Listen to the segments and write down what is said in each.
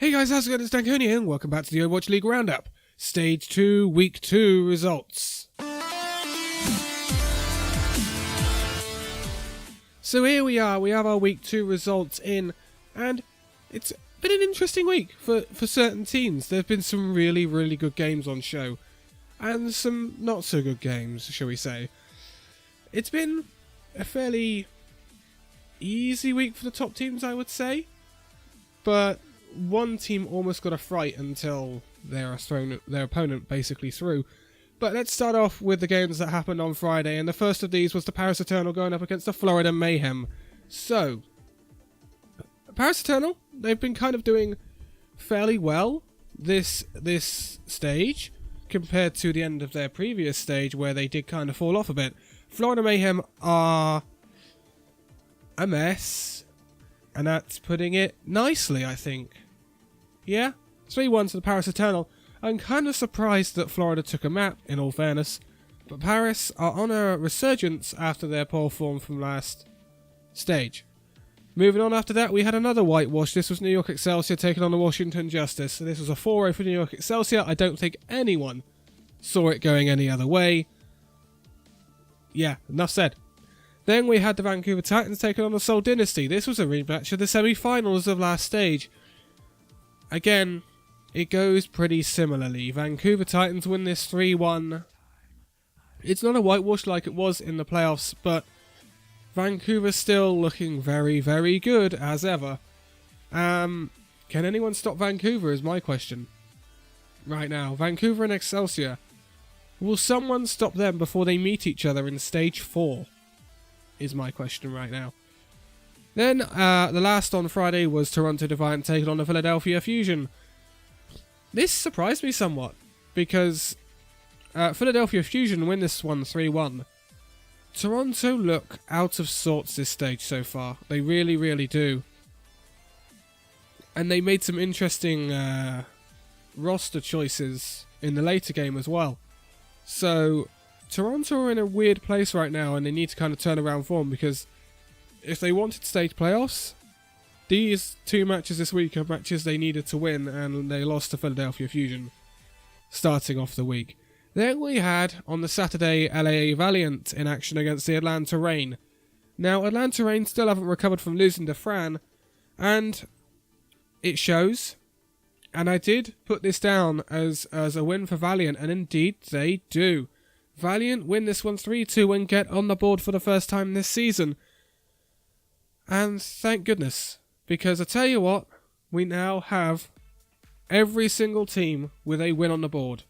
Hey guys, how's it going? It's Danconia and welcome back to the Overwatch League Roundup. Stage 2, Week 2 results. So here we are, we have our Week 2 results in, and it's been an interesting week for certain teams. There have been some really good games on show, and some not so good games, shall we say. It's been a fairly easy week for the top teams, I would say, but one team almost got a fright until their opponent basically threw. But let's start off with the games that happened on Friday, and the first of these was the Paris Eternal going up against the Florida Mayhem. So, Paris Eternal, they've been kind of doing fairly well this stage, compared to the end of their previous stage where they did kind of fall off a bit. Florida Mayhem are a mess, and that's putting it nicely, I think. Yeah, 3-1 to the Paris Eternal. I'm kind of surprised that Florida took a map, in all fairness, but Paris are on a resurgence after their poor form from last stage. Moving on after that, we had another whitewash. This was New York Excelsior taking on the Washington Justice. So this was a 4-0 for New York Excelsior. I don't think anyone saw it going any other way. Yeah, enough said. Then we had the Vancouver Titans taking on the Seoul Dynasty. This was a rematch of the semi-finals of last stage. Again, it goes pretty similarly. Vancouver Titans win this 3-1. It's not a whitewash like it was in the playoffs, but Vancouver's still looking very good as ever. Can anyone stop Vancouver is my question. Right now, Vancouver and Excelsior. Will someone stop them before they meet each other in Stage 4? Is my question right now. Then, the last on Friday was Toronto Defiant taking on the Philadelphia Fusion. This surprised me somewhat, because Philadelphia Fusion win this one 3-1. Toronto look out of sorts this stage so far. They really do. And they made some interesting roster choices in the later game as well. So, Toronto are in a weird place right now, and they need to kind of turn around form, because if they wanted stage playoffs, these two matches this week are matches they needed to win, and they lost to Philadelphia Fusion starting off the week. Then we had, on the Saturday, LA Valiant in action against the Atlanta Reign. Now, Atlanta Reign still haven't recovered from losing to Fran, and it shows. And I did put this down as a win for Valiant, and indeed they do. Valiant win this one 3-2 and get on the board for the first time this season. And thank goodness, because I tell you what, we now have every single team with a win on the board.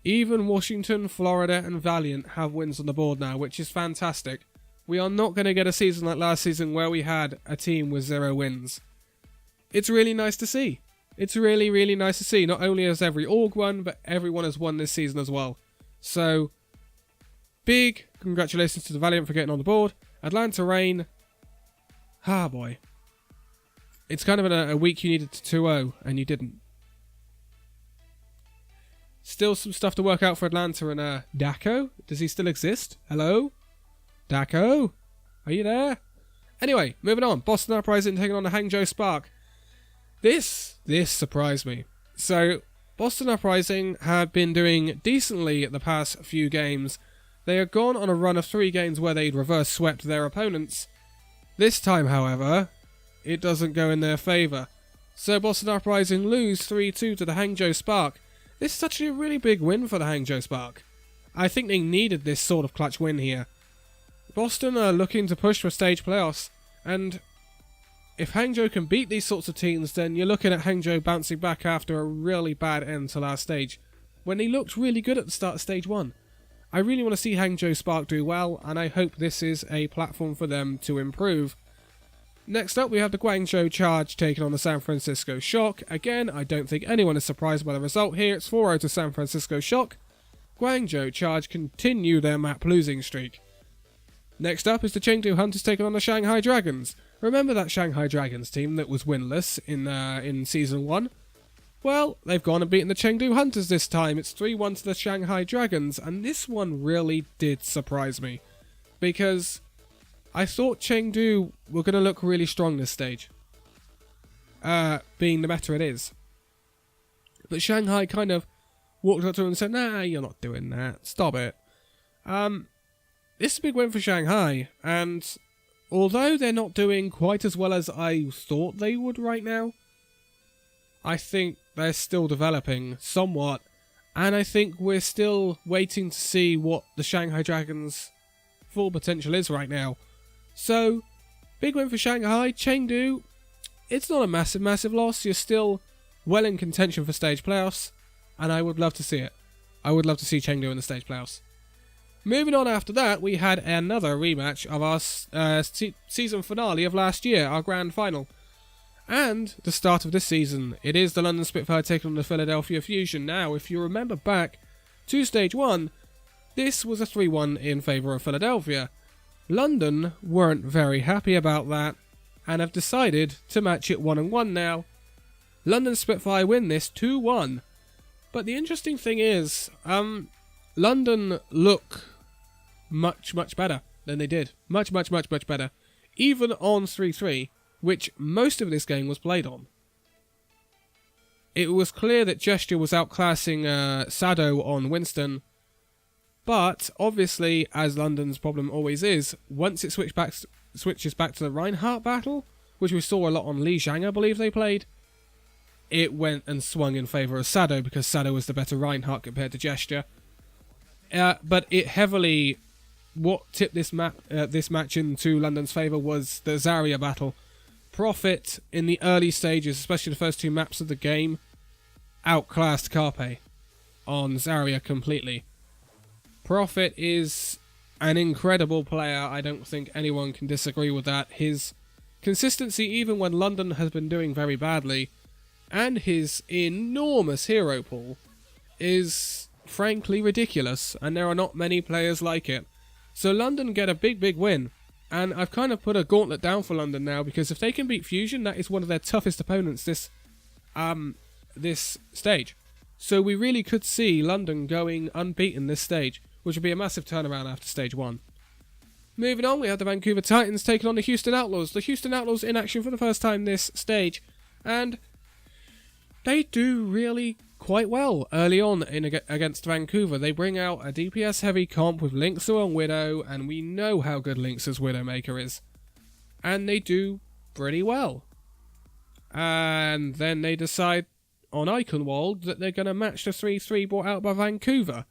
Even Washington, Florida and Valiant have wins on the board now, which is fantastic. We are not going to get a season like last season where we had a team with 0 wins. It's really nice to see. It's really nice to see. Not only has every org won, but everyone has won this season as well. So, big congratulations to the Valiant for getting on the board. Atlanta Reign. Ah, boy. It's kind of a week you needed to 2-0, and you didn't. Still some stuff to work out for Atlanta and Daco. Does he still exist? Hello? Daco? Are you there? Anyway, moving on. Boston Uprising taking on the Hangzhou Spark. This surprised me. So, Boston Uprising have been doing decently the past few games. They have gone on a run of 3 games where they'd reverse swept their opponents. This time, however, it doesn't go in their favour. So Boston Uprising lose 3-2 to the Hangzhou Spark. This is actually a really big win for the Hangzhou Spark. I think they needed this sort of clutch win here. Boston are looking to push for stage playoffs, and if Hangzhou can beat these sorts of teams, then you're looking at Hangzhou bouncing back after a really bad end to last stage, when they looked really good at the start of stage 1. I really want to see Hangzhou Spark do well, and I hope this is a platform for them to improve. Next up, we have the Guangzhou Charge taking on the San Francisco Shock. Again, I don't think anyone is surprised by the result here. It's 4-0 to San Francisco Shock. Guangzhou Charge continue their map losing streak. Next up is the Chengdu Hunters taking on the Shanghai Dragons. Remember that Shanghai Dragons team that was winless in Season 1? Well, they've gone and beaten the Chengdu Hunters this time. It's 3-1 to the Shanghai Dragons, and this one really did surprise me, because I thought Chengdu were going to look really strong this stage. being the meta it is. But Shanghai kind of walked up to him and said, nah, you're not doing that. Stop it. This is a big win for Shanghai, and although they're not doing quite as well as I thought they would right now, I think they're still developing somewhat, and I think we're still waiting to see what the Shanghai Dragons' full potential is right now. So, big win for Shanghai. Chengdu, it's not a massive loss. You're still well in contention for stage playoffs, and I would love to see it. I would love to see Chengdu in the stage playoffs. Moving on after that, we had another rematch of our season finale of last year, our grand final. And the start of this season, it is the London Spitfire taking on the Philadelphia Fusion. Now, if you remember back to Stage 1, this was a 3-1 in favour of Philadelphia. London weren't very happy about that, and have decided to match it 1-1 now. London Spitfire win this 2-1. But the interesting thing is, London look much better than they did. Much better. Even on 3-3, which most of this game was played on. It was clear that Gesture was outclassing Sado on Winston, but obviously, as London's problem always is, once it switches back to the Reinhardt battle, which we saw a lot on Li Zhang, I believe they played, it went and swung in favour of Sado, because Sado was the better Reinhardt compared to Gesture. But it heavily... What tipped this match into London's favour was the Zarya battle. Prophet, in the early stages, especially the first two maps of the game, outclassed Carpe on Zarya completely. Prophet is an incredible player. I don't think anyone can disagree with that. His consistency, even when London has been doing very badly, and his enormous hero pool, is frankly ridiculous, and there are not many players like it. So London get a big win, and I've kind of put a gauntlet down for London now, because if they can beat Fusion, that is one of their toughest opponents this stage. So we really could see London going unbeaten this stage, which would be a massive turnaround after stage 1. Moving on, we have the Vancouver Titans taking on the Houston Outlaws. The Houston Outlaws in action for the first time this stage, and they do really quite well early on against Vancouver. They bring out a DPS heavy comp with Linksu and Widow, and we know how good Linksu's Widowmaker is. And they do pretty well. And then they decide on Iconwald that they're going to match the 3-3 brought out by Vancouver.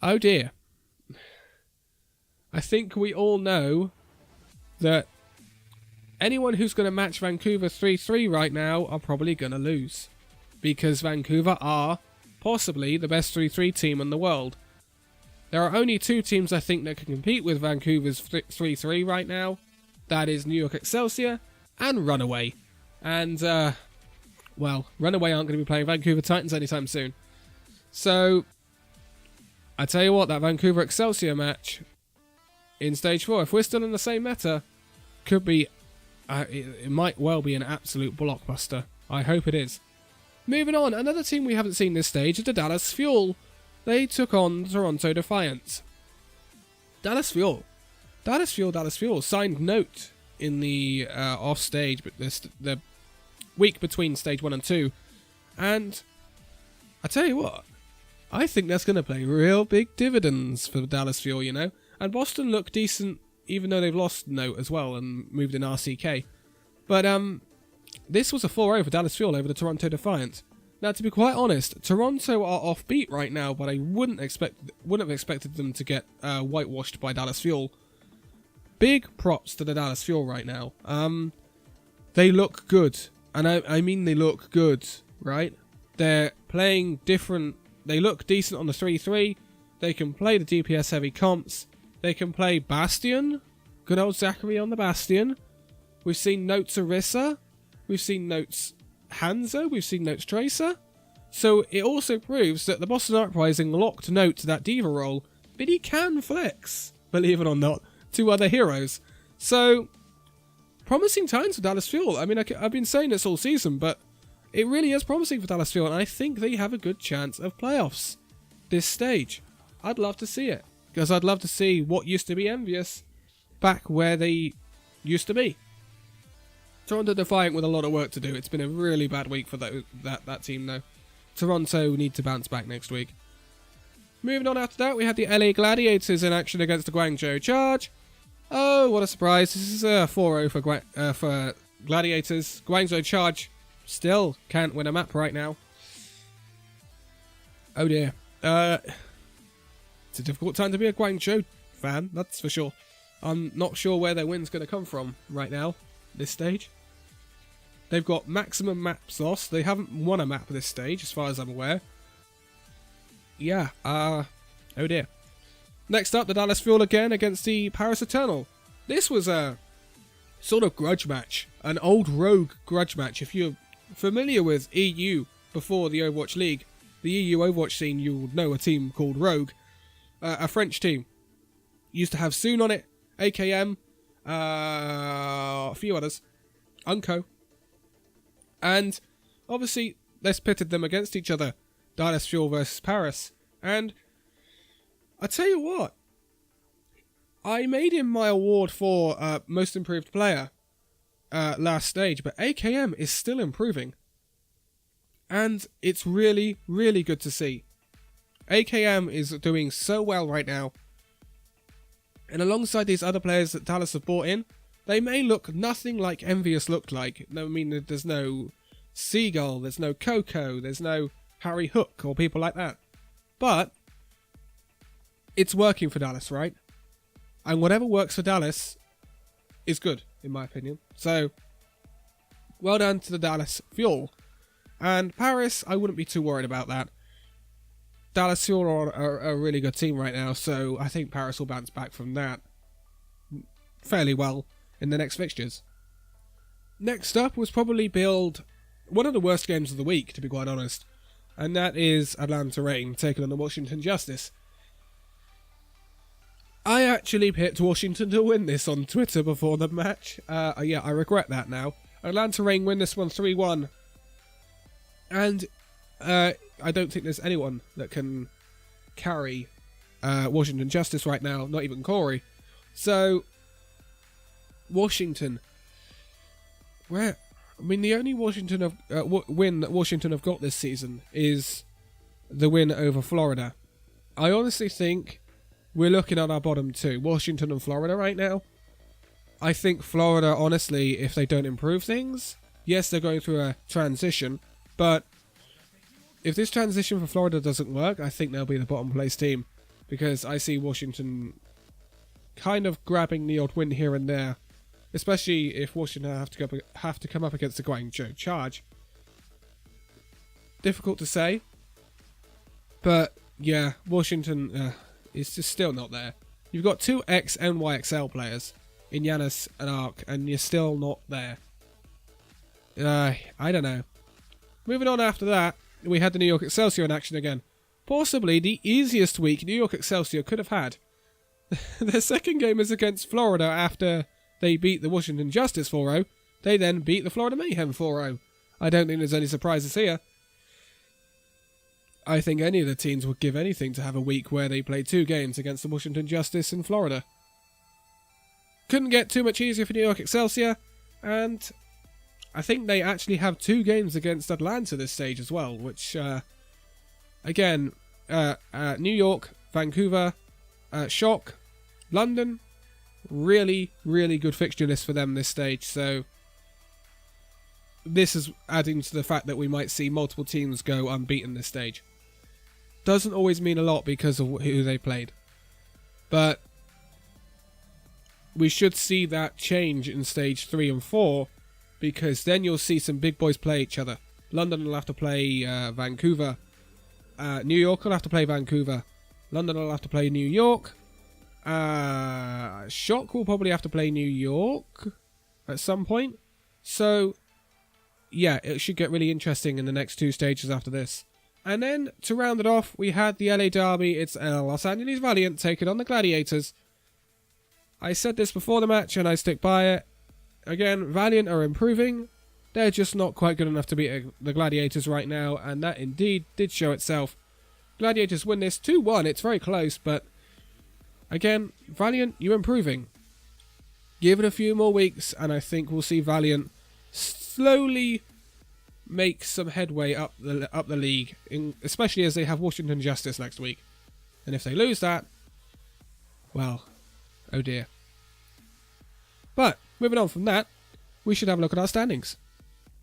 Oh dear. I think we all know that anyone who's going to match Vancouver 3-3 right now are probably going to lose. Because Vancouver are possibly the best 3-3 team in the world. There are only two teams I think that can compete with Vancouver's 3-3 right now. That is New York Excelsior and Runaway. And, well, Runaway aren't going to be playing Vancouver Titans anytime soon. So, I tell you what, that Vancouver Excelsior match in Stage 4, if we're still in the same meta, could be, it might well be an absolute blockbuster. I hope it is. Moving on, another team we haven't seen this stage is the Dallas Fuel. They took on Toronto Defiance. Dallas Fuel signed Note in the off stage, but the week between stage 1 and 2. And I tell you what, I think that's going to pay real big dividends for Dallas Fuel, you know. And Boston look decent, even though they've lost Note as well and moved in RCK. But this was a 4-0 for Dallas Fuel over the Toronto Defiant. Now, to be quite honest, Toronto are offbeat right now, but I wouldn't have expected them to get whitewashed by Dallas Fuel. Big props to the Dallas Fuel right now. They look good, and I mean they look good, right? They're playing different. They look decent on the 3-3. They can play the DPS heavy comps. They can play Bastion. Good old Zachary on the Bastion. We've seen Notes Orisa. We've seen Notes Hanzo. We've seen Notes Tracer. So it also proves that the Boston Uprising locked Note to that diva role, but he can flex, believe it or not, to other heroes. So, promising times for Dallas Fuel. I mean, I've been saying this all season, but it really is promising for Dallas Fuel, and I think they have a good chance of playoffs this stage. I'd love to see it, because I'd love to see what used to be Envious back where they used to be. Toronto Defiant with a lot of work to do. It's been a really bad week for that team, though. Toronto need to bounce back next week. Moving on after that, we had the LA Gladiators in action against the Guangzhou Charge. Oh, what a surprise. This is a 4-0 for Gladiators. Guangzhou Charge still can't win a map right now. Oh dear. It's a difficult time to be a Guangzhou fan, that's for sure. I'm not sure where their win's going to come from right now, this stage. They've got maximum maps lost. They haven't won a map at this stage, as far as I'm aware. Yeah, oh dear. Next up, the Dallas Fuel again against the Paris Eternal. This was a sort of grudge match, an old rogue grudge match. If you're familiar with EU before the Overwatch League, the EU Overwatch scene, you would know a team called Rogue, a French team. Used to have Soon on it, AKM, a few others, Unco. And obviously, let's pitted them against each other. Dallas Fuel versus Paris. And I tell you what, I made him my award for most improved player last stage, but AKM is still improving. And it's really, really good to see. AKM is doing so well right now. And alongside these other players that Dallas have brought in, they may look nothing like Envious looked like. I mean, there's no Seagull, there's no Coco, there's no Harry Hook or people like that. But it's working for Dallas, right? And whatever works for Dallas is good, in my opinion. So, well done to the Dallas Fuel. And Paris, I wouldn't be too worried about that. Dallas Fuel are a really good team right now, so I think Paris will bounce back from that fairly well in the next fixtures. Next up was probably billed one of the worst games of the week, to be quite honest, and that is Atlanta Reign taking on the Washington Justice. I actually picked Washington to win this on Twitter before the match. Yeah, I regret that now. Atlanta Reign win this one 3-1. And I don't think there's anyone that can carry Washington Justice right now, not even Corey. So, Washington. The only Washington win that Washington have got this season is the win over Florida. I honestly think we're looking at our bottom two, Washington and Florida right now. I think Florida, honestly, if they don't improve things, yes, they're going through a transition, but if this transition for Florida doesn't work, I think they'll be the bottom place team, because I see Washington kind of grabbing the odd win here and there, especially if Washington have to come up against the Guangzhou Charge. Difficult to say, but yeah, Washington is just still not there. You've got two ex-NYXL players in Yanis and Ark, and you're still not there. I don't know. Moving on after that, we had the New York Excelsior in action again. Possibly the easiest week New York Excelsior could have had. Their second game is against Florida after they beat the Washington Justice 4-0. They then beat the Florida Mayhem 4-0. I don't think there's any surprises here. I think any of the teams would give anything to have a week where they play two games against the Washington Justice in Florida. Couldn't get too much easier for New York Excelsior, and I think they actually have two games against Atlanta this stage as well, which, again, New York, Vancouver, Shock, London, really, really good fixture list for them this stage, so this is adding to the fact that we might see multiple teams go unbeaten this stage. Doesn't always mean a lot because of who they played, but we should see that change in stage 3 and 4, because then you'll see some big boys play each other. London will have to play Vancouver. New York will have to play Vancouver. London will have to play New York. Shock will probably have to play New York at some point. So, yeah, it should get really interesting in the next two stages after this. And then, to round it off, we had the LA Derby. It's Los Angeles Valiant taking on the Gladiators. I said this before the match, and I stick by it. Again, Valiant are improving. They're just not quite good enough to beat the Gladiators right now, and that indeed did show itself. Gladiators win this 2-1. It's very close, but again, Valiant, you're improving. Give it a few more weeks, and I think we'll see Valiant slowly make some headway up the league, especially as they have Washington Justice next week. And if they lose that, well, oh dear. But moving on from that, we should have a look at our standings.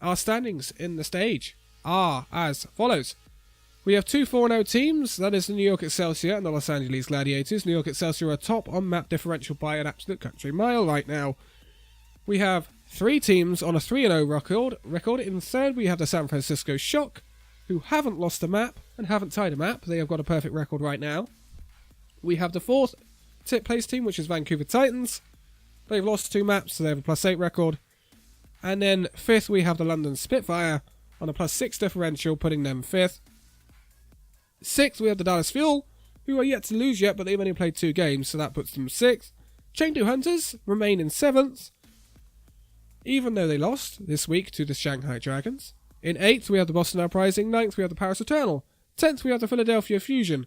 Our standings in the stage are as follows. We have two 4-0 teams, that is the New York Excelsior and the Los Angeles Gladiators. New York Excelsior are top on map differential by an absolute country mile right now. We have three teams on a 3-0 record. In third, we have the San Francisco Shurk, who haven't lost a map and haven't tied a map. They have got a perfect record right now. We have the fourth place team, which is Vancouver Titans. They've lost 2 maps, so they have a +8 record. And then fifth, we have the London Spitfire on a +6 differential, putting them fifth. Sixth, we have the Dallas Fuel, who are yet to lose yet, but they've only played 2 games, so that puts them sixth. Chengdu Hunters remain in 7th, even though they lost this week to the Shanghai Dragons. In 8th, we have the Boston Uprising. 9th, we have the Paris Eternal. 10th, we have the Philadelphia Fusion.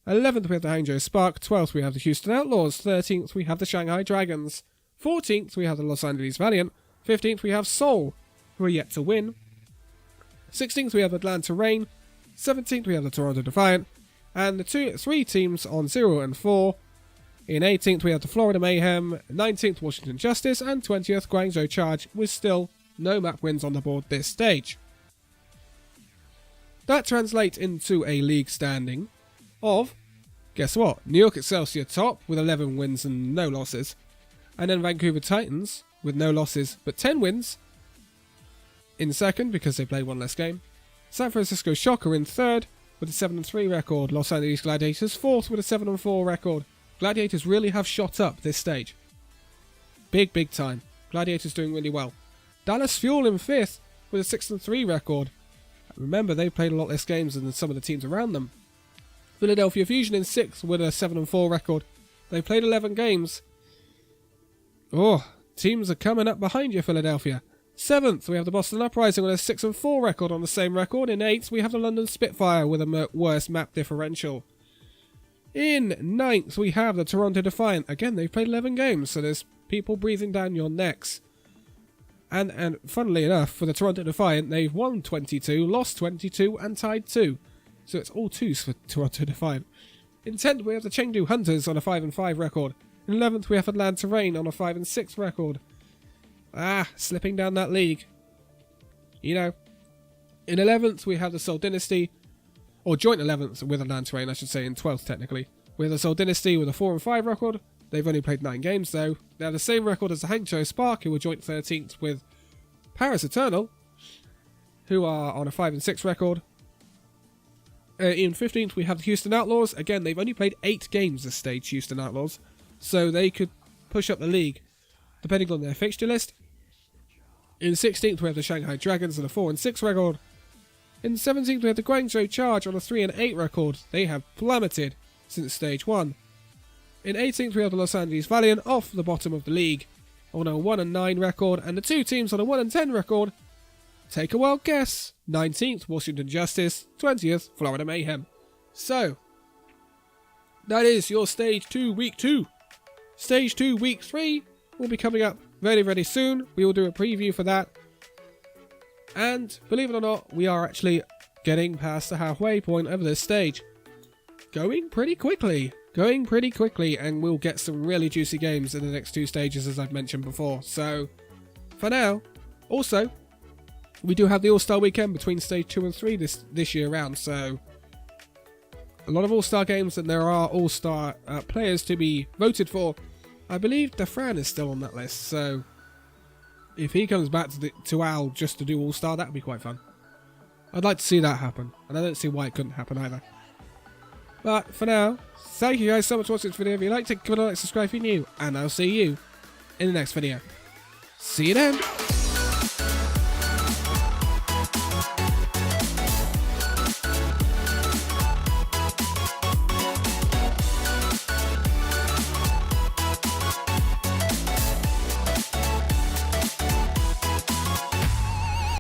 11th, we have the Hangzhou Spark. 12th, we have the Houston Outlaws. 13th, we have the Shanghai Dragons. 14th, we have the Los Angeles Valiant. 15th, we have Seoul, who are yet to win. 16th, we have Atlanta Reign. 17th, we have the Toronto Defiant. And the 3 teams on 0 and 4. In 18th, we have the Florida Mayhem. 19th, Washington Justice. And 20th, Guangzhou Charge, with still no map wins on the board this stage. That translates into a league standing of, guess what, New York Excelsior top with 11 wins and no losses. And then Vancouver Titans with no losses but 10 wins in second because they played 1 less game. San Francisco Shock are in third with a 7-3 record. Los Angeles Gladiators fourth with a 7-4 record. Gladiators really have shot up this stage. Big time. Gladiators doing really well. Dallas Fuel in fifth with a 6-3 record. Remember, they played a lot less games than some of the teams around them. Philadelphia Fusion in 6th with a 7-4 record. They played 11 games. Oh, teams are coming up behind you, Philadelphia. 7th, we have the Boston Uprising with a 6-4 record on the same record. In 8th, we have the London Spitfire with a worse map differential. In 9th, we have the Toronto Defiant. Again, they've played 11 games, so there's people breathing down your necks. And funnily enough, for the Toronto Defiant, they've won 22, lost 22, and tied 2. So it's all 2s for Toronto Defiant. In 10th, we have the Chengdu Hunters on a 5-5 record. In 11th, we have Atlanta Reign on a 5-6 record. Slipping down that league. You know. In 11th, we have the Seoul Dynasty, or joint 11th with Atlanta Reign, I should say, in 12th technically. We have the Seoul Dynasty with a 4-5 record. They've only played 9 games though. They have the same record as the Hangzhou Spark, who were joint 13th with Paris Eternal, who are on a 5-6 record. In 15th, we have the Houston Outlaws. Again, they've only played 8 games this stage, Houston Outlaws, so they could push up the league depending on their fixture list. In 16th, we have the Shanghai Dragons on a 4-6 record. In 17th, we have the Guangzhou Charge on a 3-8 record. They have plummeted since stage 1. In 18th, we have the Los Angeles Valiant off the bottom of the league on a 1-9 record, and the 2 teams on a 1-10 record. Take a wild guess. 19th, Washington Justice. 20th, Florida Mayhem. So, that is your Stage 2 Week 2. Stage 2 Week 3 will be coming up very soon. We will do a preview for that. And, believe it or not, we are actually getting past the halfway point of this stage. Going pretty quickly, and we'll get some really juicy games in the next 2 stages, as I've mentioned before. So, for now, also, we do have the All-Star Weekend between Stage 2 and 3 this year round, so a lot of All-Star games, and there are All-Star players to be voted for. I believe DeFran is still on that list, so if he comes back to Al just to do All-Star, that would be quite fun. I'd like to see that happen, and I don't see why it couldn't happen either. But for now, thank you guys so much for watching this video. If you liked it, give it a like, subscribe if you're new, and I'll see you in the next video. See you then!